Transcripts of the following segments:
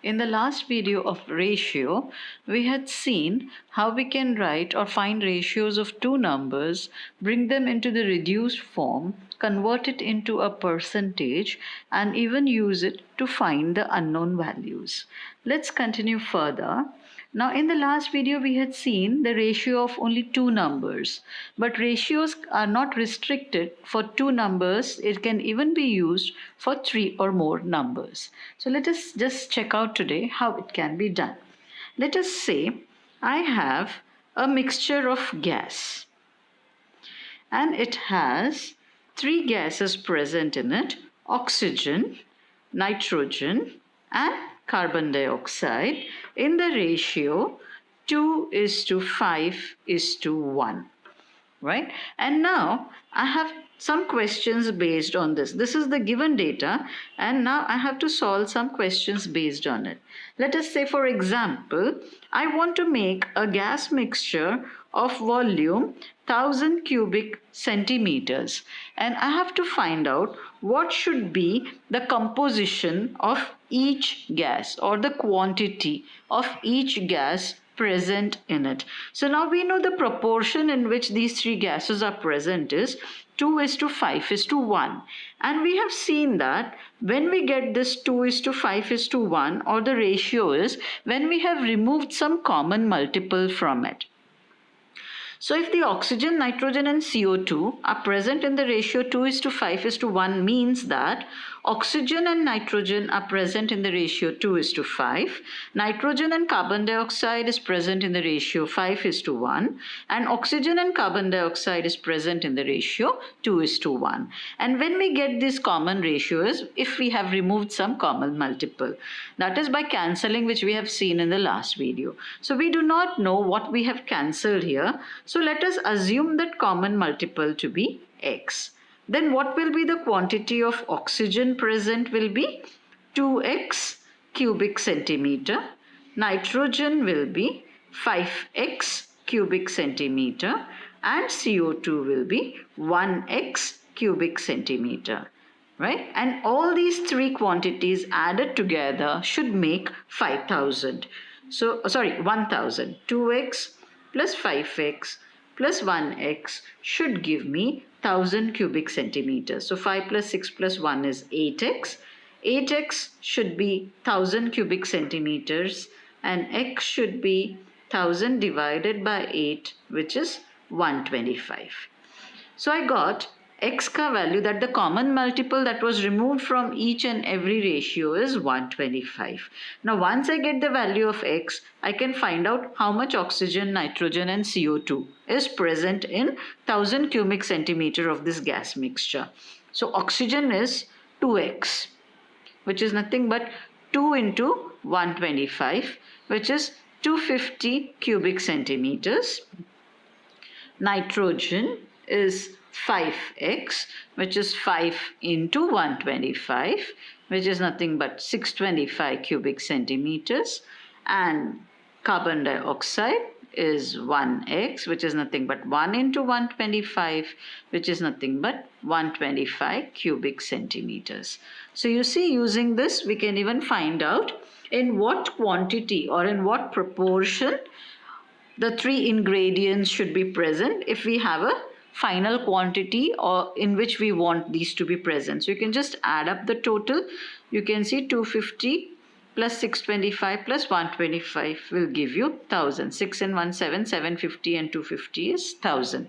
In the last video of ratio, we had seen how we can write or find ratios of two numbers, bring them into the reduced form, convert it into a percentage, and even use it to find the unknown values. Let's continue further. Now, in the last video, we had seen the ratio of only two numbers, but ratios are not restricted for two numbers. It can even be used for three or more numbers. So let us just check out today how it can be done. Let us say I have a mixture of gas and it has three gases present in it: oxygen, nitrogen, and carbon dioxide in the ratio 2:5:1. Right? And now I have some questions based on this. This is the given data, and now I have to solve some questions based on it. Let us say, for example, I want to make a gas mixture of volume 1000 cubic centimeters, and I have to find out what should be the composition of each gas or the quantity of each gas present in it. So now we know the proportion in which these three gases are present is 2:5:1. And we have seen that when we get this 2:5:1, or the ratio is when we have removed some common multiple from it. So if the oxygen, nitrogen and CO2 are present in the ratio 2:5:1, means that oxygen and nitrogen are present in the ratio 2:5, nitrogen and carbon dioxide is present in the ratio 5:1, and oxygen and carbon dioxide is present in the ratio 2:1. And when we get these common ratios, if we have removed some common multiple, that is by cancelling, which we have seen in the last video. So we do not know what we have cancelled here. So let us assume that common multiple to be x. Then what will be the quantity of oxygen present will be 2x cubic centimeter. Nitrogen will be 5x cubic centimeter, and CO2 will be 1x cubic centimeter. Right? And all these three quantities added together should make 5,000. So, 1,000. 2x plus 5x plus 1x should give me 1000 cubic centimeters. So 5 plus 6 plus 1 is 8x. 8x should be 1000 cubic centimeters, and x should be 1000 divided by 8, which is 125. So I got x ka value, that the common multiple that was removed from each and every ratio, is 125. Now once I get the value of x, I can find out how much oxygen, nitrogen and CO2 is present in 1000 cubic centimeter of this gas mixture. So oxygen is 2x, which is nothing but 2 into 125, which is 250 cubic centimeters. Nitrogen is 5x, which is 5 into 125, which is nothing but 625 cubic centimeters. And carbon dioxide is 1x, which is nothing but 1 into 125, which is nothing but 125 cubic centimeters. So you see, using this we can even find out in what quantity or in what proportion the three ingredients should be present if we have a final quantity or in which we want these to be present. So you can just add up the total. You can see 250 plus 625 plus 125 will give you 1000. 6 and 1 7, 750 and 250 is 1000.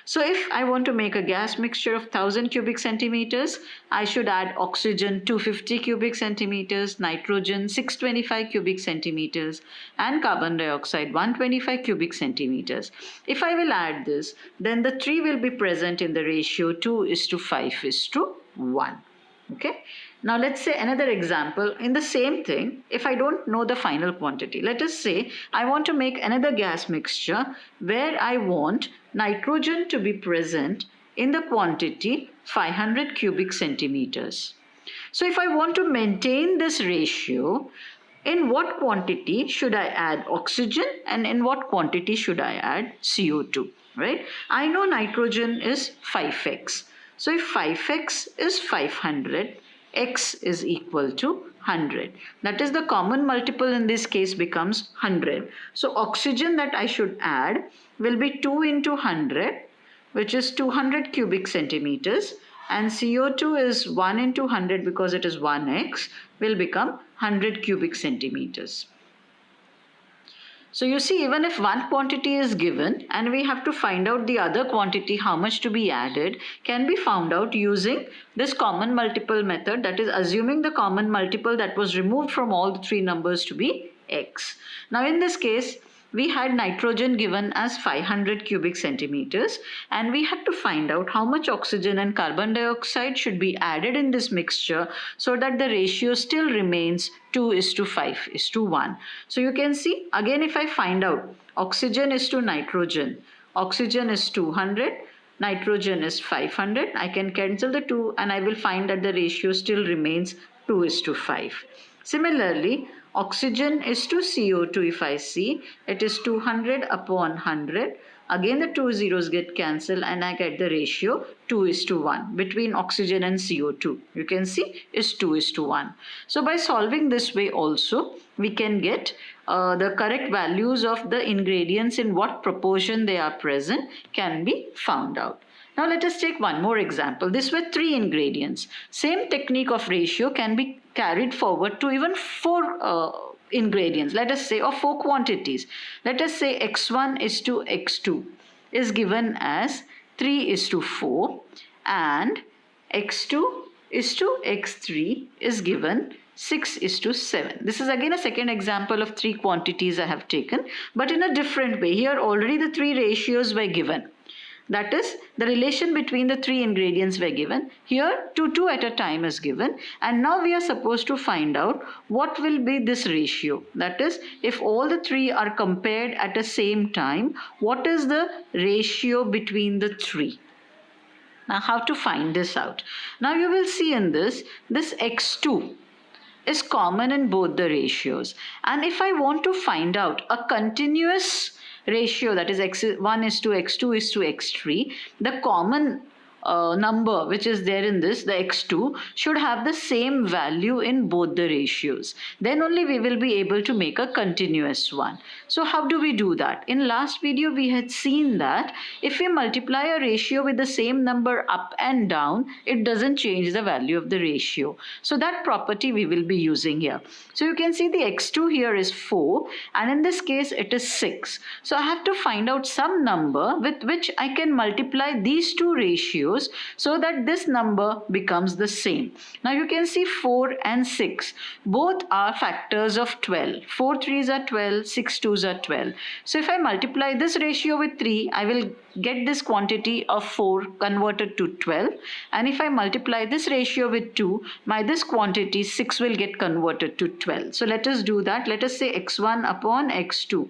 So if I want to make a gas mixture of 1000 cubic centimeters, I should add oxygen 250 cubic centimeters, nitrogen 625 cubic centimeters, and carbon dioxide 125 cubic centimeters. If I will add this, then the three will be present in the ratio 2:5:1. Okay. Now let's say another example in the same thing. If I don't know the final quantity, let us say I want to make another gas mixture where I want nitrogen to be present in the quantity 500 cubic centimeters. So if I want to maintain this ratio, in what quantity should I add oxygen and in what quantity should I add CO2, right? I know nitrogen is 5x. So if 5x is 500, x is equal to 100. That is, the common multiple in this case becomes 100. So oxygen that I should add will be 2 into 100, which is 200 cubic centimeters, and CO2 is 1 into 100 because it is 1x, will become 100 cubic centimeters. So you see, even if one quantity is given and we have to find out the other quantity, how much to be added, can be found out using this common multiple method, that is assuming the common multiple that was removed from all the three numbers to be x. Now in this case, we had nitrogen given as 500 cubic centimeters, and we had to find out how much oxygen and carbon dioxide should be added in this mixture so that the ratio still remains 2:5:1. So you can see, again, if I find out oxygen is to nitrogen, oxygen is 200, nitrogen is 500, I can cancel the 2 and I will find that the ratio still remains 2:5. Similarly, oxygen is to CO2, if I see, it is 200 upon 100. Again, the two zeros get cancelled and I get the ratio 2:1 between oxygen and CO2. You can see is 2:1. So by solving this way also, we can get the correct values of the ingredients in what proportion they are present can be found out. Now let us take one more example. This were 3 ingredients. Same technique of ratio can be carried forward to even 4 ingredients, let us say, or 4 quantities. Let us say x1 is to x2 is given as 3:4 and x2 is to x3 is given 6:7. This is again a second example of 3 quantities I have taken, but in a different way. Here already the 3 ratios were given. That is, the relation between the 3 ingredients were given. Here 2 at a time is given, and now we are supposed to find out what will be this ratio. That is, if all the 3 are compared at the same time, what is the ratio between the 3? Now how to find this out? Now you will see in this x2 is common in both the ratios, and if I want to find out a continuous ratio, that is x1 is to x2 is to x3, the common number which is there in this, the x2, should have the same value in both the ratios. Then only we will be able to make a continuous one. So how do we do that? In last video we had seen that if we multiply a ratio with the same number up and down, it doesn't change the value of the ratio. So that property we will be using here. So you can see the x2 here is 4, and in this case it is 6. So I have to find out some number with which I can multiply these 2 ratios so that this number becomes the same. Now you can see 4 and 6 both are factors of 12. 4 3s are 12, 6 2s are 12. So if I multiply this ratio with 3, I will get this quantity of 4 converted to 12, and if I multiply this ratio with 2, this quantity 6 will get converted to 12. So let us do that. Let us say x1 upon x2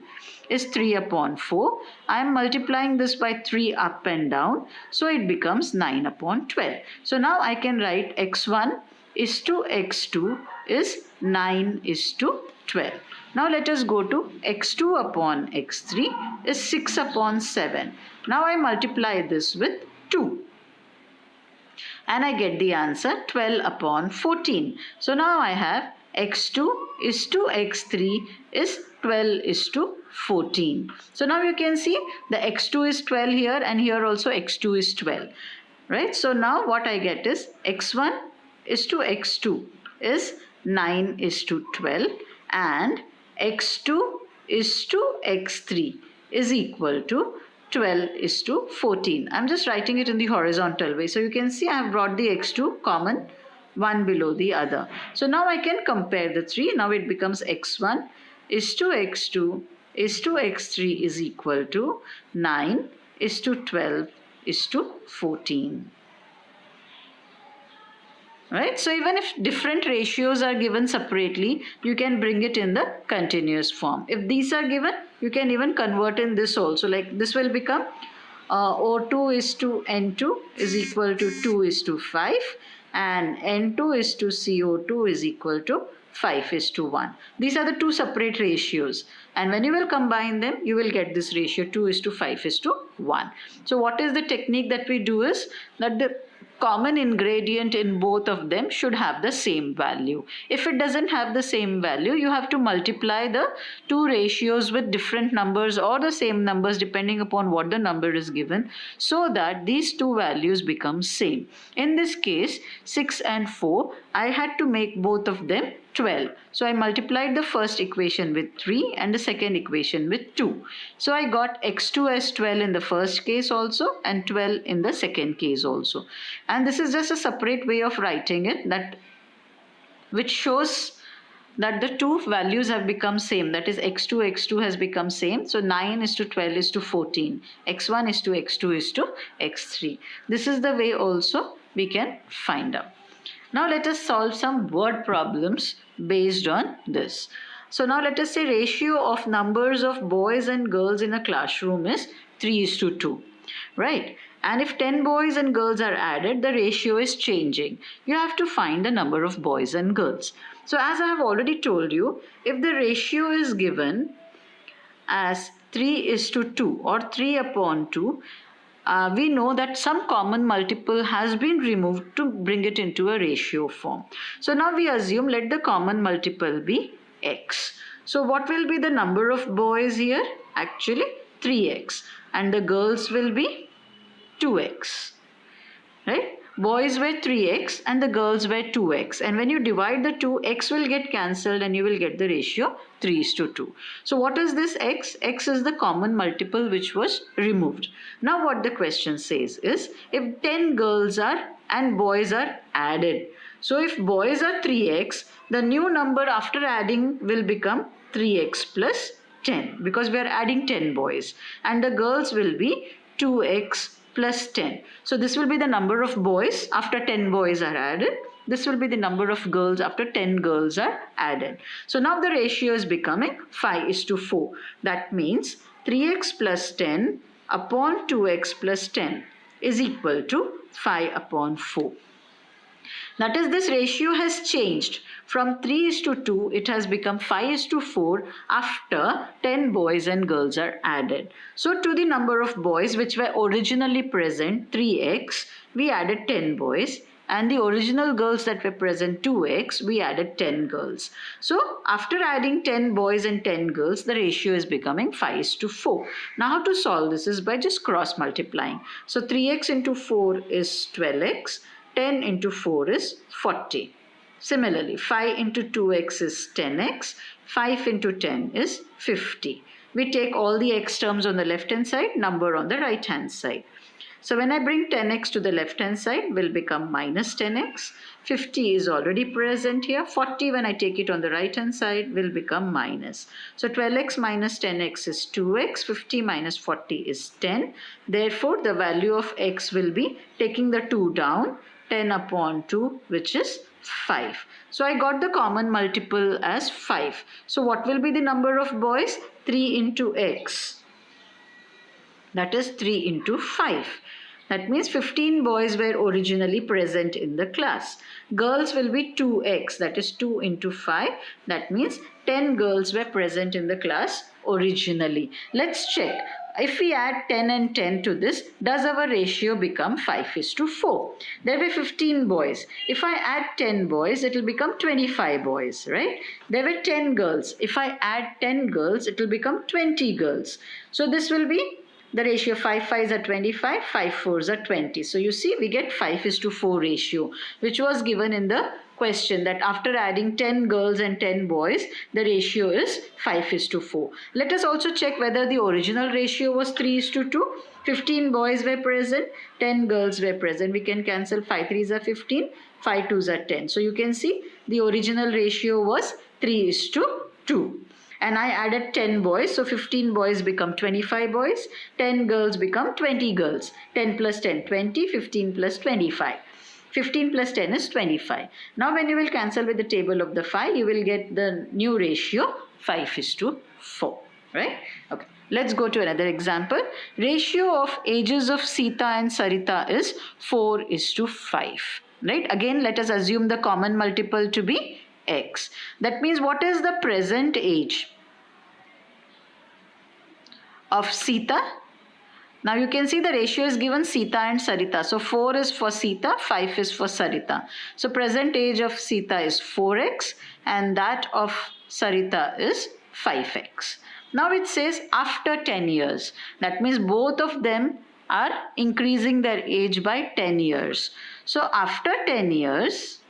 is 3 upon 4. I am multiplying this by 3 up and down, so it becomes 9 upon 12. So now I can write x1 is to x2 is 9:12. Now let us go to x2 upon x3 is 6 upon 7. Now I multiply this with 2. And I get the answer 12 upon 14. So now I have x2 is to x3 is 12:14. So now you can see the x2 is 12 here, and here also x2 is 12. Right? So now what I get is x1 is to x2 is 9:12 and x2 is to x3 is equal to 12:14. I'm just writing it in the horizontal way. So you can see I have brought the x2 common one below the other. So now I can compare the 3. Now it becomes x1 is to x2 is to x3 is equal to 9:12:14. Right? So even if different ratios are given separately, you can bring it in the continuous form. If these are given, you can even convert in this also. Like this will become O2 is to N2 is equal to 2:5 and N2 is to CO2 is equal to 5:1. These are the 2 separate ratios, and when you will combine them, you will get this ratio 2:5:1. So what is the technique that we do is that the common ingredient in both of them should have the same value. If it doesn't have the same value, you have to multiply the two ratios with different numbers or the same numbers depending upon what the number is given, so that these two values become same. In this case, 6 and 4, I had to make both of them 12. So I multiplied the first equation with 3 and the second equation with 2. So I got x2 as 12 in the first case also and 12 in the second case also. And this is just a separate way of writing it, that which shows that the two values have become same. That is x2 has become same. So 9 is to 12 is to 14. x1 is to x2 is to x3. This is the way also we can find out. Now let us solve some word problems based on this. So now let us say ratio of numbers of boys and girls in a classroom is 3:2, right? And if 10 boys and girls are added, the ratio is changing. You have to find the number of boys and girls. So as I have already told you, if the ratio is given as 3:2 or 3/2, we know that some common multiple has been removed to bring it into a ratio form. So now we assume let the common multiple be x. So what will be the number of boys here? Actually 3x, and the girls will be 2x, right? Boys were 3x and the girls were 2x, and when you divide the two, x will get cancelled and you will get the ratio 3:2. So what is this x? X is the common multiple which was removed. Now what the question says is, if 10 girls are and boys are added, so if boys are 3x, the new number after adding will become 3x plus 10, because we are adding 10 boys, and the girls will be 2x plus 10. So this will be the number of boys after 10 boys are added. This will be the number of girls after 10 girls are added. So now the ratio is becoming 5:4. That means 3x plus 10 upon 2x plus 10 is equal to 5/4. That is, this ratio has changed. From 3:2, it has become 5:4 after 10 boys and girls are added. So to the number of boys which were originally present, 3x, we added 10 boys. And the original girls that were present, 2x, we added 10 girls. So after adding 10 boys and 10 girls, the ratio is becoming 5:4. Now how to solve this is by just cross multiplying. So 3x into 4 is 12x. 10 into 4 is 40. Similarly, 5 into 2x is 10x. 5 into 10 is 50. We take all the x terms on the left hand side, number on the right hand side. So when I bring 10x to the left hand side, will become minus 10x. 50 is already present here. 40, when I take it on the right hand side, will become minus. So 12x minus 10x is 2x. 50 minus 40 is 10. Therefore, the value of x will be, taking the 2 down, 10/2, which is 5. So I got the common multiple as 5. So what will be the number of boys? 3 into x. That is 3 into 5. That means 15 boys were originally present in the class. Girls will be 2x, that is 2 into 5. That means 10 girls were present in the class originally. Let's check. If we add 10 and 10 to this, does our ratio become 5:4? There were 15 boys. If I add 10 boys, it will become 25 boys, right? There were 10 girls. If I add 10 girls, it will become 20 girls. So this will be the ratio. 5 5s are 25, 5 4s are 20. So you see, we get 5:4 ratio, which was given in the question, that after adding 10 girls and 10 boys, the ratio is 5:4. Let us also check whether the original ratio was 3:2. 15 boys were present, 10 girls were present. We can cancel 5 3s are 15, 5 2s are 10. So you can see the original ratio was 3:2. And I added 10 boys, so 15 boys become 25 boys, 10 girls become 20 girls. 10 plus 10, 20, 15 plus 25. 15 plus 10 is 25. Now when you will cancel with the table of the 5, you will get the new ratio 5:4, right? Okay. Let's go to another example. Ratio of ages of Sita and Sarita is 4:5, right? Again, let us assume the common multiple to be x. That means, what is the present age of Sita Now you can see the ratio is given Sita and Sarita. So 4 is for Sita, 5 is for Sarita. So present age of Sita is 4x and that of Sarita is 5x. Now it says after 10 years. That means both of them are increasing their age by 10 years. So after 10 years,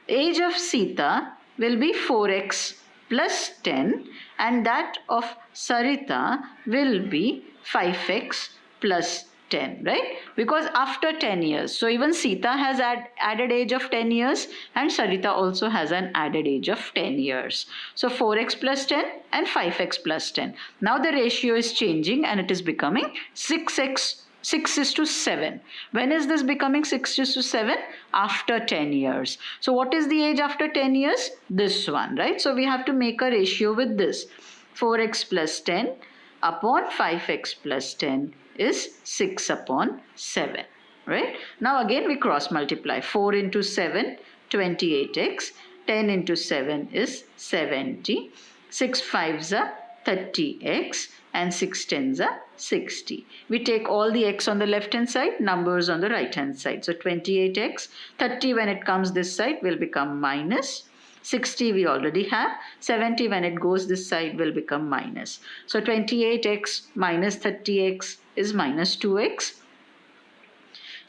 age of Sita will be 4x plus 10 and that of Sarita will be 5x plus 10, right? Because after 10 years, so even Sita has added age of 10 years and Sarita also has an added age of 10 years. So 4x plus 10 and 5x plus 10. Now the ratio is changing and it is becoming 6:7. When is this becoming 6:7? After 10 years. So what is the age after 10 years? This one, right? So we have to make a ratio with this. 4x plus 10 upon 5x plus 10 is 6/7, right? Now again we cross multiply. 4 into 7, 28x. 10 into 7 is 70. 6 5s are 30x and 6 10s are 60. We take all the x on the left hand side, numbers on the right hand side. So 28x, 30 when it comes this side will become minus. 60 we already have. 70 when it goes this side will become minus. So 28x minus 30x is minus 2x.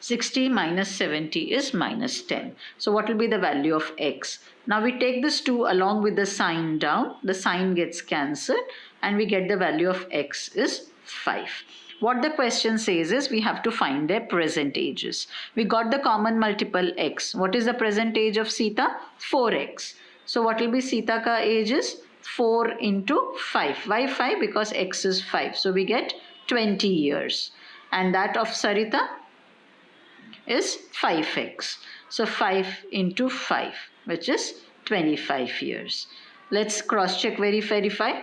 60 minus 70 is minus 10. So what will be the value of x? Now we take this 2 along with the sign down. The sign gets cancelled and we get the value of x is 5. What the question says is we have to find their present ages. We got the common multiple x. What is the present age of Sita? 4x. So what will be Sita ka age is 4 into 5. Why 5? Because x is 5. So we get 20 years. And that of Sarita is 5x. So 5 into 5, which is 25 years. Let's cross check, verify.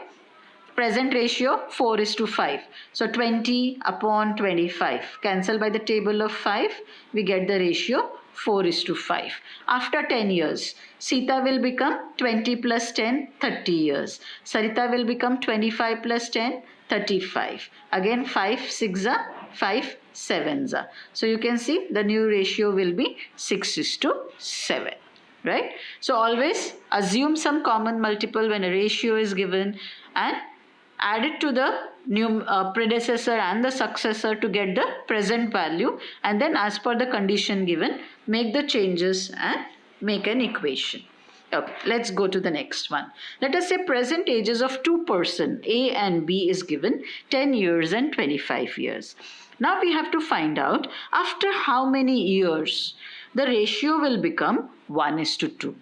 Present ratio 4:5. So 20 upon 25. Cancel by the table of 5. We get the ratio 4:5. After 10 years, Sita will become 20 plus 10, 30 years. Sarita will become 25 plus 10, 35. Again 5 6 are 5 7s are. So you can see the new ratio will be 6:7. Right? So always assume some common multiple when a ratio is given and add it to the new predecessor and the successor to get the present value, and then as per the condition given make the changes and make an equation. Okay, let's go to the next one. Let us say present ages of two persons A and B is given 10 years and 25 years. Now we have to find out after how many years the ratio will become 1:2.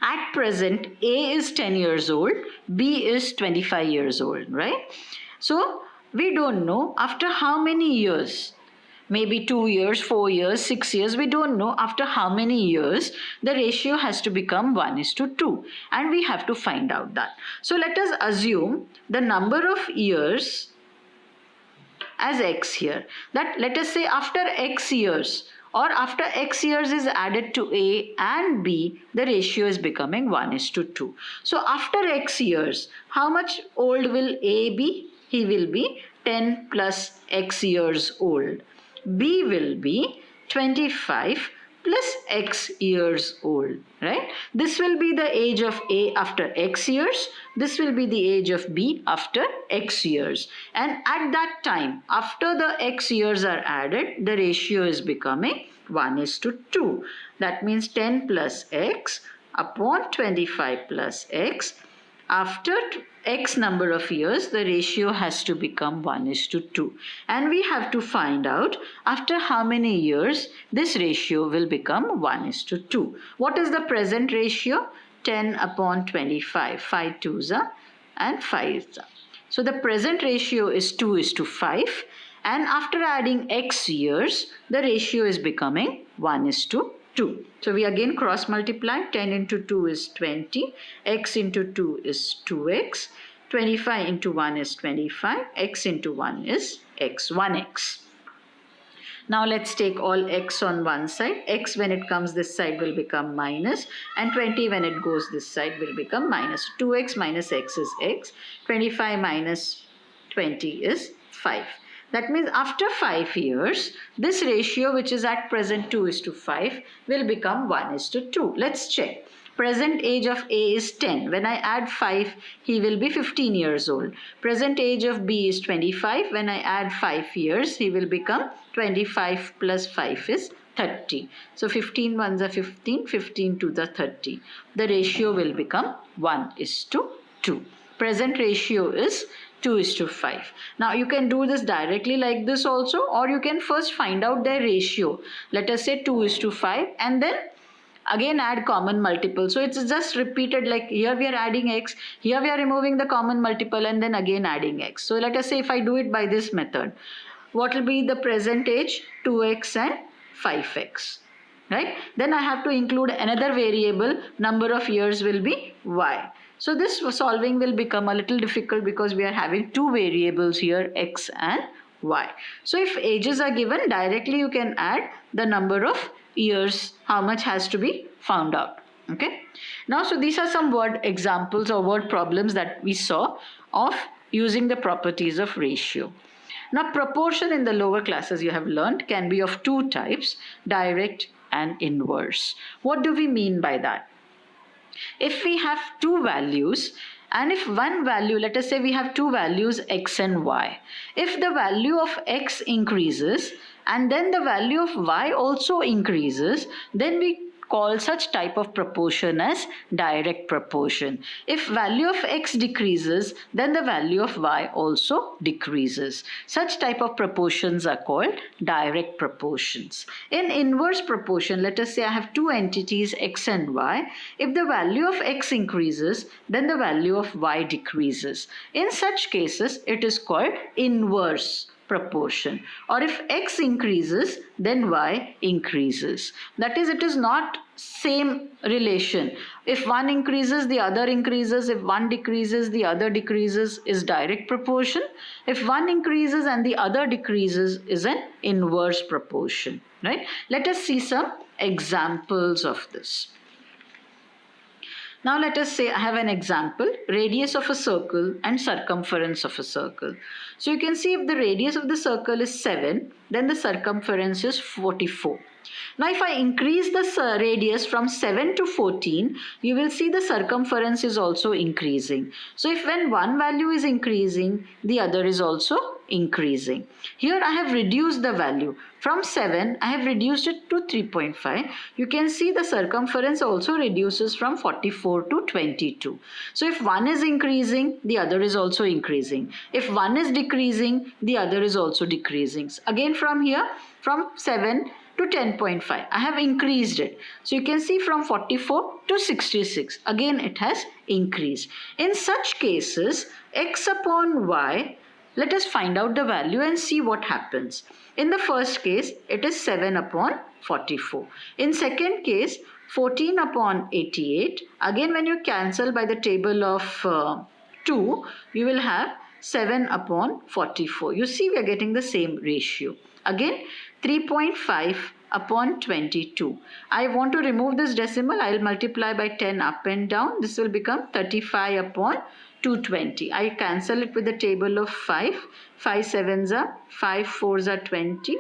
At present, A is 10 years old, B is 25 years old, right? So we don't know after how many years, maybe 2 years, 4 years, 6 years, we don't know after how many years the ratio has to become 1:2, and we have to find out that. So let us assume the number of years as x here. That let us say after x years, or after x years is added to A and B, the ratio is becoming 1:2. So after x years, how much old will A be? He will be 10 plus x years old. B will be 25 plus x years old, right? This will be the age of A after x years. This will be the age of B after x years. And at that time, after the x years are added, the ratio is becoming 1:2. That means 10 plus x upon 25 plus x. After x number of years, the ratio has to become 1:2. And we have to find out after how many years this ratio will become 1:2. What is the present ratio? 10 upon 25. 5 2s are and 5s are. So the present ratio is 2:5. And after adding x years, the ratio is becoming 1:2. So we again cross multiply. 10 into 2 is 20. X into 2 is 2x. 25 into 1 is 25. X into 1 is x. 1x. Now let's take all x on one side. X when it comes this side will become minus, and 20 when it goes this side will become minus. 2x minus x is x. 25 minus 20 is 5. That means after 5 years, this ratio, which is at present 2:5, will become 1:2. Let's check. Present age of A is 10. When I add 5, he will be 15 years old. Present age of B is 25. When I add 5 years, he will become 25 plus 5 is 30. So 15 ones are 15, 15 to the 30. The ratio will become 1:2. Present ratio is 2:5. Now you can do this directly like this also, or you can first find out their ratio. Let us say 2:5 and then again add common multiple. So it's just repeated, like here we are adding x, here we are removing the common multiple and then again adding x. So let us say if I do it by this method, what will be the present age? 2x and 5x. Right? Then I have to include another variable, number of years will be y. So this solving will become a little difficult because we are having two variables here, x and y. So if ages are given, directly you can add the number of years, how much has to be found out. Okay. Now, so these are some word examples or word problems that we saw of using the properties of ratio. Now, proportion in the lower classes you have learned can be of two types, direct and inverse. What do we mean by that? If we have two values and if one value, let us say we have two values x and y. If the value of x increases and then the value of y also increases, then we call such type of proportion as direct proportion. If value of x decreases, then the value of y also decreases. Such type of proportions are called direct proportions. In inverse proportion, let us say I have two entities x and y. If the value of x increases, then the value of y decreases. In such cases, it is called inverse proportion. Or if x increases, then y increases. That is, it is not same relation. If one increases, the other increases. If one decreases, the other decreases is direct proportion. If one increases and the other decreases is an inverse proportion. Right? Let us see some examples of this. Now let us say I have an example, radius of a circle and circumference of a circle. So you can see if the radius of the circle is 7, then the circumference is 44. Now if I increase the radius from 7 to 14, you will see the circumference is also increasing. So if when one value is increasing, the other is also increasing. Here I have reduced the value. From 7, I have reduced it to 3.5. You can see the circumference also reduces from 44 to 22. So if one is increasing, the other is also increasing. If one is decreasing, the other is also decreasing. Again from here, from 7 to 10.5, I have increased it. So you can see from 44 to 66. Again it has increased. In such cases, x upon y, let us find out the value and see what happens. In the first case, it is 7 upon 44. In second case, 14 upon 88. Again, when you cancel by the table of 2, you will have 7 upon 44. You see, we are getting the same ratio. Again, 3.5 upon 22. I want to remove this decimal. I will multiply by 10 up and down. This will become 35 upon 220. I cancel it with the table of 5. 5 sevens are 5 fours are 20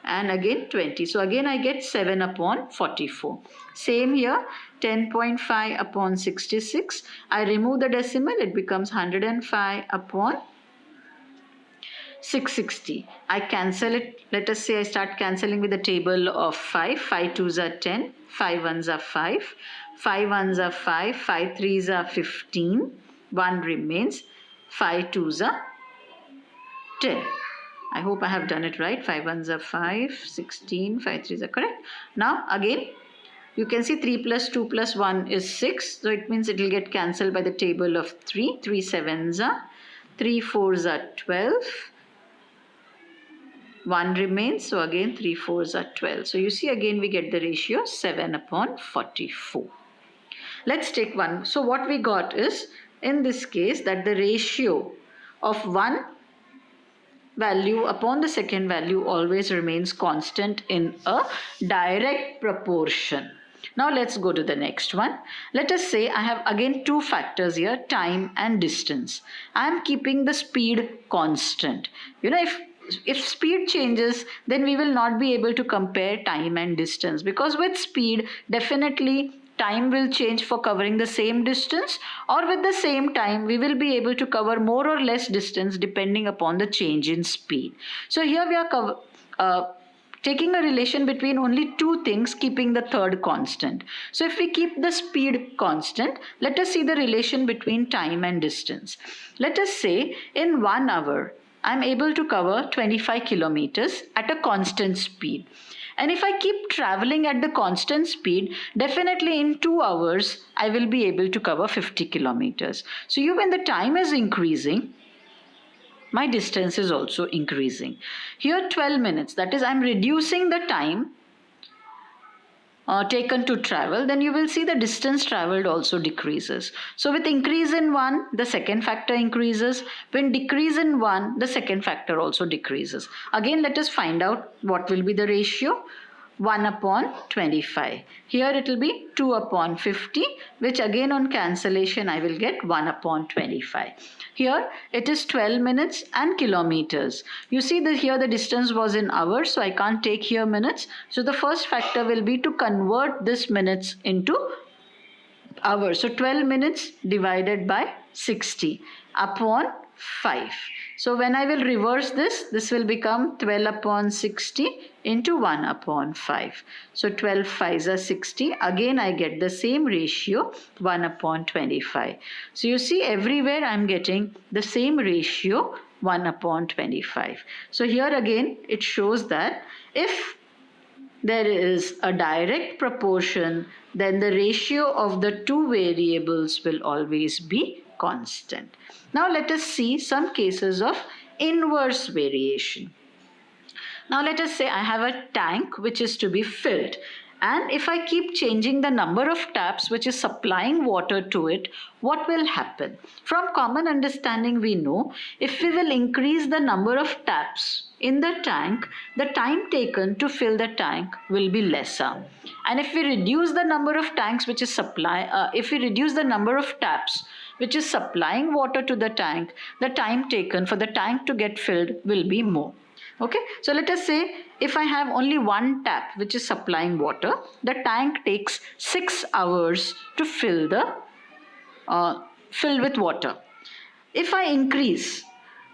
and again 20. So again I get 7 upon 44. Same here, 10.5 upon 66. I remove the decimal, it becomes 105 upon 660. I cancel it. Let us say I start cancelling with the table of 5. 5 twos are 10. 5 ones are 5. 5 ones are 5. 5 threes are 15. 1 remains. 5 twos are 10. I hope I have done it right. 5 ones are 5. 16. 5 threes are correct. Now again, you can see 3 plus 2 plus 1 is 6. So it means it will get cancelled by the table of 3. 3 sevens are. 3 fours are 12. 1 remains, so again 3 fours are 12. So you see again we get the ratio 7 upon 44. Let's take one. So what we got is in this case that the ratio of one value upon the second value always remains constant in a direct proportion. Now let's go to the next one. Let us say I have again two factors here, time and distance. I am keeping the speed constant. If speed changes, then we will not be able to compare time and distance, because with speed, definitely time will change for covering the same distance, or with the same time we will be able to cover more or less distance depending upon the change in speed. So here we are taking a relation between only two things, keeping the third constant. So if we keep the speed constant, let us see the relation between time and distance. Let us say in 1 hour I'm able to cover 25 kilometers at a constant speed. And if I keep traveling at the constant speed, definitely in 2 hours, I will be able to cover 50 kilometers. So when the time is increasing, my distance is also increasing. Here 12 minutes, that is I'm reducing the time taken to travel, then you will see the distance traveled also decreases. So with increase in 1, the second factor increases. When decrease in 1, the second factor also decreases. Again, let us find out what will be the ratio. 1 upon 25. Here it will be 2 upon 50, which again on cancellation I will get 1 upon 25. Here it is 12 minutes and kilometers. You see that here the distance was in hours, so I can't take here minutes. So the first factor will be to convert this minutes into hours. So 12 minutes divided by 60 upon 5. So when I will reverse this will become 12 upon 60 into 1 upon 5. So 12 5s are 60. Again I get the same ratio, 1 upon 25. So you see everywhere I am getting the same ratio, 1 upon 25. So here again it shows that if there is a direct proportion, then the ratio of the two variables will always be constant. Now let us see some cases of inverse variation. Now let us say I have a tank which is to be filled, and if I keep changing the number of taps which is supplying water to it, what will happen? From common understanding we know, if we will increase the number of taps in the tank, the time taken to fill the tank will be lesser. And if we reduce the number of tanks which is if we reduce the number of taps which is supplying water to the tank, the time taken for the tank to get filled will be more. Okay, so let us say if I have only one tap which is supplying water, the tank takes 6 hours to fill with water. If I increase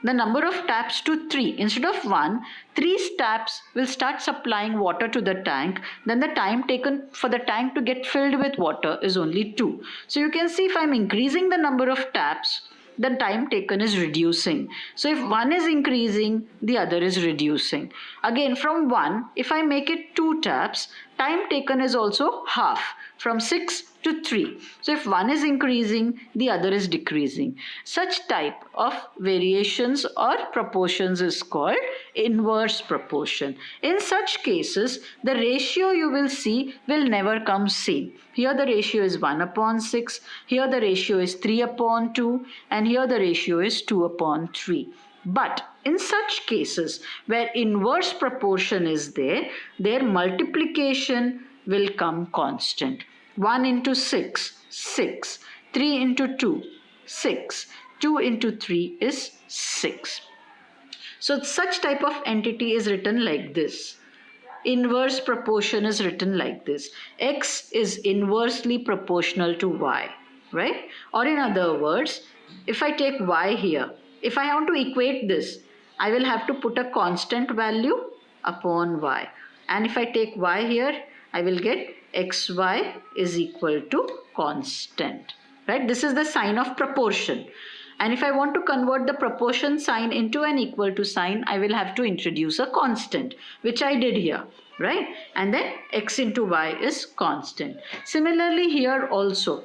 the number of taps to 3 instead of 1, 3 taps will start supplying water to the tank. Then the time taken for the tank to get filled with water is only 2. So you can see if I'm increasing the number of taps, the time taken is reducing. So if one is increasing, the other is reducing. Again, from 1, if I make it 2 taps, time taken is also half, from 6 to 3. So if one is increasing, the other is decreasing. Such type of variations or proportions is called inverse proportion. In such cases, the ratio you will see will never come same. Here the ratio is 1 upon 6, here the ratio is 3 upon 2, and here the ratio is 2 upon 3. But in such cases where inverse proportion is there, their multiplication will come constant. 1 into 6, 6. 3 into 2, 6. 2 into 3 is 6. So such type of entity is written like this. Inverse proportion is written like this. X is inversely proportional to y, right? Or in other words, if I take y here, if I want to equate this, I will have to put a constant value upon y. And if I take y here, I will get xy is equal to constant, right? This is the sign of proportion. And if I want to convert the proportion sign into an equal to sign, I will have to introduce a constant, which I did here, right? And then x into y is constant. Similarly here also,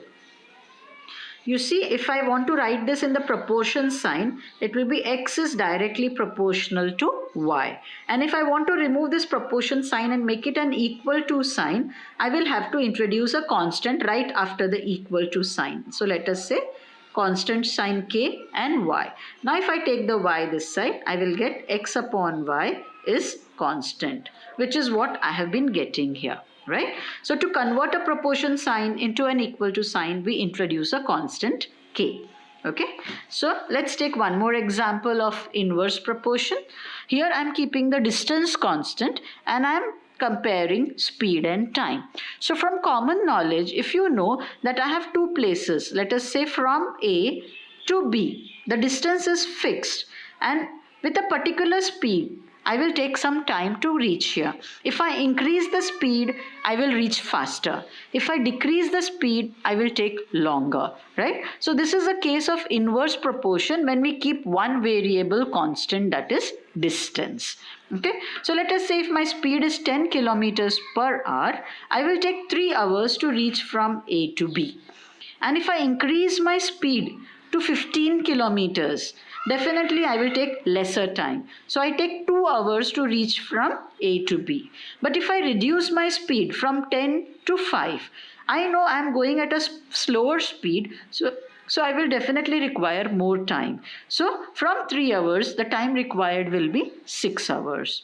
you see, if I want to write this in the proportion sign, it will be x is directly proportional to y. And if I want to remove this proportion sign and make it an equal to sign, I will have to introduce a constant right after the equal to sign. So let us say constant sign k and y. Now if I take the y this side, I will get x upon y is constant, which is what I have been getting here, right? So to convert a proportion sign into an equal to sign, we introduce a constant k. Okay, so let's take one more example of inverse proportion. Here I'm keeping the distance constant and I'm comparing speed and time. So from common knowledge, if you know that I have two places, let us say from A to B, the distance is fixed and with a particular speed, I will take some time to reach here. If I increase the speed, I will reach faster. If I decrease the speed, I will take longer, right? So this is a case of inverse proportion when we keep one variable constant, that is distance. Okay, so let us say if my speed is 10 kilometers per hour, I will take 3 hours to reach from A to B. And if I increase my speed to 15 kilometers, definitely I will take lesser time. So I take 2 hours to reach from A to B. But if I reduce my speed from 10 to 5, I know I am going at a slower speed. So I will definitely require more time. So from 3 hours, the time required will be 6 hours.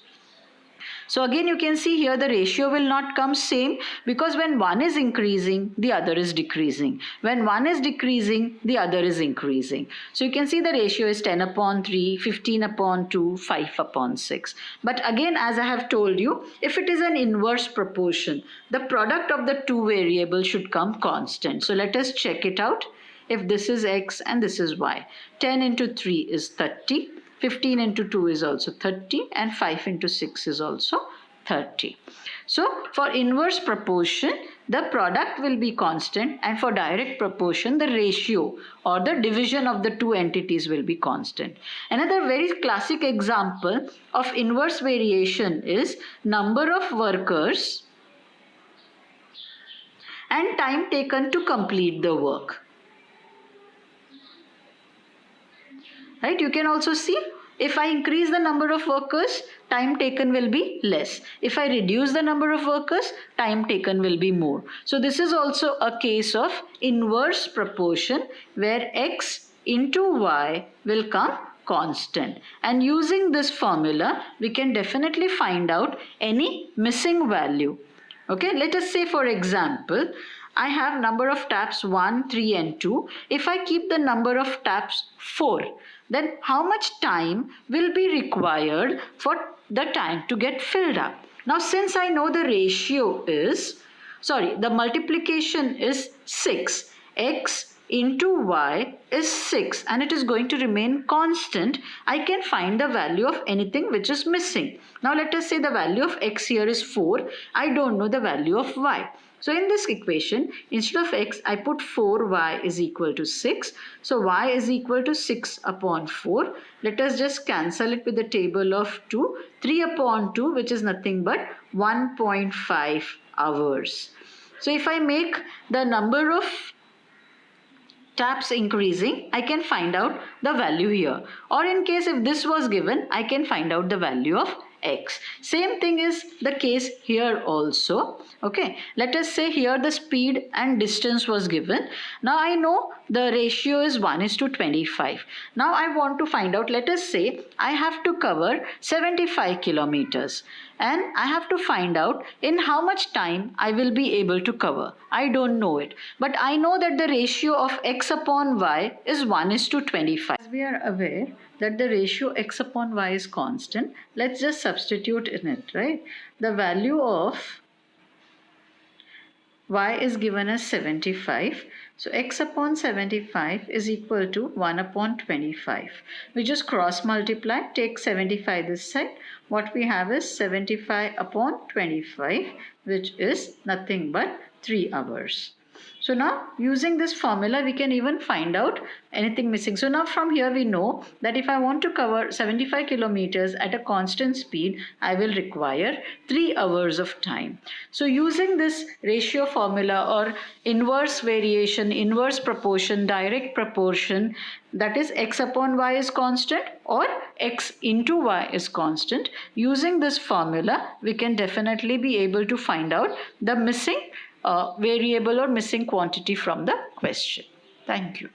So again you can see here the ratio will not come same, because when one is increasing, the other is decreasing. When one is decreasing, the other is increasing. So you can see the ratio is 10 upon 3, 15 upon 2, 5 upon 6. But again, as I have told you, if it is an inverse proportion, the product of the two variables should come constant. So let us check it out. If this is x and this is y, 10 into 3 is 30. 15 into 2 is also 30 and 5 into 6 is also 30. So for inverse proportion, the product will be constant, and for direct proportion, the ratio or the division of the two entities will be constant. Another very classic example of inverse variation is number of workers and time taken to complete the work. Right? You can also see, if I increase the number of workers, time taken will be less. If I reduce the number of workers, time taken will be more. So this is also a case of inverse proportion where x into y will come constant. And using this formula, we can definitely find out any missing value. Okay, let us say for example, I have number of taps 1, 3 and 2. If I keep the number of taps 4, then how much time will be required for the tank to get filled up? Now since I know the ratio is, the multiplication is 6, x into y is 6 and it is going to remain constant, I can find the value of anything which is missing. Now let us say the value of x here is 4, I don't know the value of y. So in this equation, instead of x, I put 4y is equal to 6. So y is equal to 6 upon 4. Let us just cancel it with the table of 2. 3 upon 2, which is nothing but 1.5 hours. So if I make the number of taps increasing, I can find out the value here. Or in case if this was given, I can find out the value of x. Same thing is the case here also. Okay, let us say here the speed and distance was given. Now I know the ratio is 1:25. Now I want to find out, let us say I have to cover 75 kilometers and I have to find out in how much time I will be able to cover. I don't know it, but I know that the ratio of x upon y is 1:25. As we are aware that the ratio x upon y is constant, let's just substitute in it, right? The value of y is given as 75. So x upon 75 is equal to 1 upon 25. We just cross multiply, take 75 this side. What we have is 75 upon 25, which is nothing but 3 hours. So now using this formula, we can even find out anything missing. So now from here we know that if I want to cover 75 kilometers at a constant speed, I will require 3 hours of time. So using this ratio formula or inverse variation, inverse proportion, direct proportion, that is x upon y is constant or x into y is constant. Using this formula, we can definitely be able to find out the missing variable or missing quantity from the question. Thank you.